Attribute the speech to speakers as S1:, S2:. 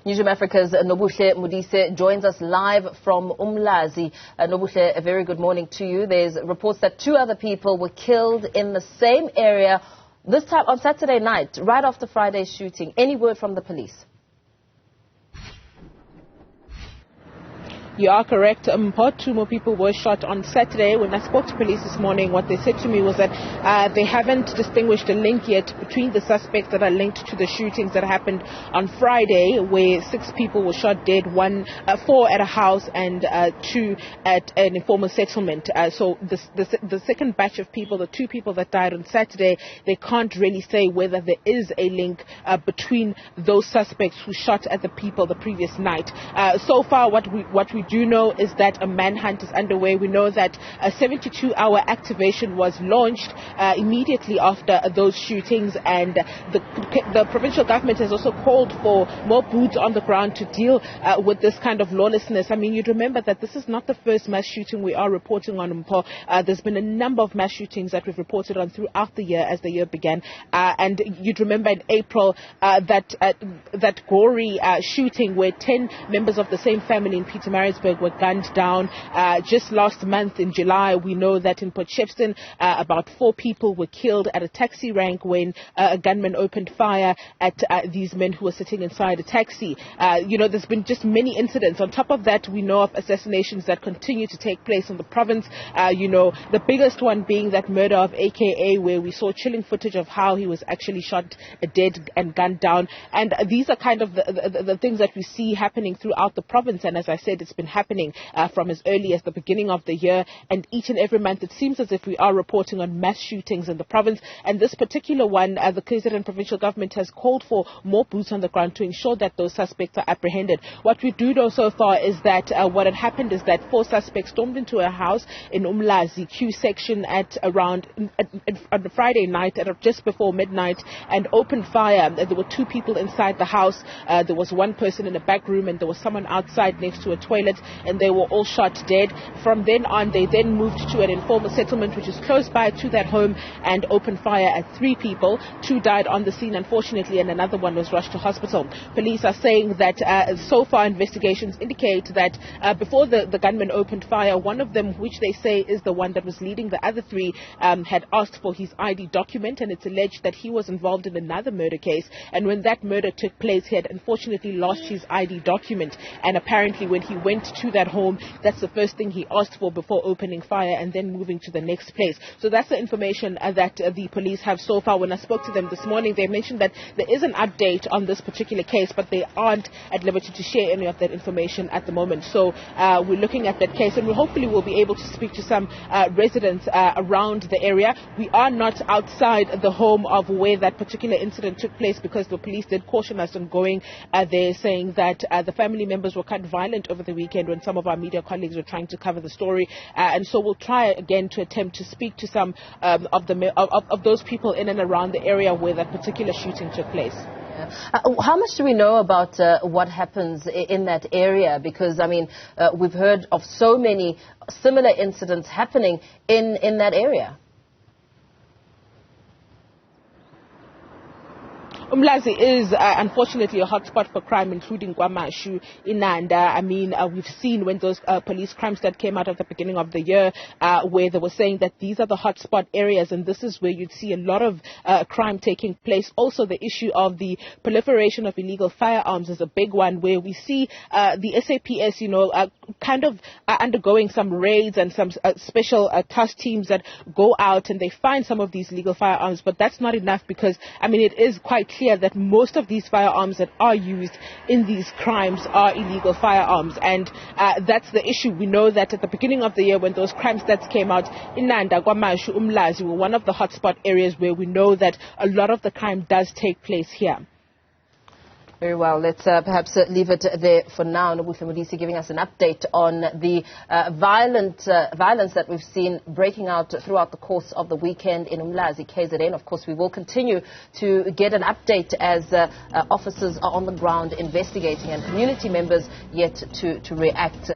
S1: Newzroom Afrika's Nobuhle Modise joins us live from Umlazi. Nobuhle, a very good morning to you. There's reports that 2 other people were killed in the same area, this time on Saturday night, right after Friday's shooting. Any word from the police?
S2: You are correct. 2 more people were shot on Saturday. When I spoke to police this morning, what they said to me was that they haven't distinguished a link yet between the suspects that are linked to the shootings that happened on Friday, where 6 people were shot dead, 4 at a house and 2 at an informal settlement. So the second batch of people, the 2 people that died on Saturday, they can't really say whether there is a link between those suspects who shot at the people the previous night. So far, what we do know is that a manhunt is underway. We know that a 72-hour activation was launched immediately after those shootings, and the provincial government has also called for more boots on the ground to deal with this kind of lawlessness. I mean, you'd remember that this is not the first mass shooting we are reporting on, Mpho. There's been a number of mass shootings that we've reported on throughout the year as the year began, and you'd remember in April that gory shooting where 10 members of the same family in Pietermaritzburg were gunned down. Just last month in July, we know that in Potchefstroom, about 4 people were killed at a taxi rank when a gunman opened fire at these men who were sitting inside a taxi. There's been just many incidents. On top of that, we know of assassinations that continue to take place in the province. The biggest one being that murder of AKA, where we saw chilling footage of how he was actually shot dead and gunned down. And these are kind of the things that we see happening throughout the province. And as I said, it's been happening from as early as the beginning of the year, and each and every month it seems as if we are reporting on mass shootings in the province. And this particular one, the KZN provincial government has called for more boots on the ground to ensure that those suspects are apprehended. What we do know so far is that what had happened is that 4 suspects stormed into a house in Umlazi Q section at around on the Friday night at just before midnight and opened fire. There were 2 people inside the house. There was 1 person in a back room, and there was someone outside next to a toilet, and they were all shot dead. From then on, they then moved to an informal settlement which is close by to that home and opened fire at 3 people. 2 died on the scene, unfortunately, and another one was rushed to hospital. Police are saying that so far investigations indicate that before the gunman opened fire, one of them, which they say is the one that was leading the other 3, had asked for his ID document, and it's alleged that he was involved in another murder case, and when that murder took place, he had unfortunately lost his ID document, and apparently when he went to that home, that's the first thing he asked for before opening fire and then moving to the next place. So that's the information that the police have so far. When I spoke to them this morning, they mentioned that there is an update on this particular case, but they aren't at liberty to share any of that information at the moment. So we're looking at that case, and we hopefully will be able to speak to some residents around the area. We are not outside the home of where that particular incident took place, because the police did caution us on going there, saying that the family members were quite violent over the weekend when some of our media colleagues were trying to cover the story, and so we'll try again to attempt to speak to some of those people in and around the area where that particular shooting took place.
S1: How much do we know about what happens in that area? Because, I mean, we've heard of so many similar incidents happening in that area.
S2: Umlazi is unfortunately a hotspot for crime, including KwaMashu, Inanda. I mean, we've seen when those police crime stats came out at the beginning of the year, where they were saying that these are the hotspot areas, and this is where you'd see a lot of crime taking place. Also, the issue of the proliferation of illegal firearms is a big one, where we see the SAPS, kind of undergoing some raids and some special task teams that go out and they find some of these legal firearms. But that's not enough, because, I mean, it is quite clear that most of these firearms that are used in these crimes are illegal firearms, and that's the issue. We know that at the beginning of the year, when those crime stats came out, Inanda, KwaMashu, Umlazi were one of the hotspot areas where we know that a lot of the crime does take place here.
S1: Very well. Let's perhaps leave it there for now. Nobuhle Modise giving us an update on the violence that we've seen breaking out throughout the course of the weekend in Umlazi, KZN. Of course, we will continue to get an update as officers are on the ground investigating and community members yet to react.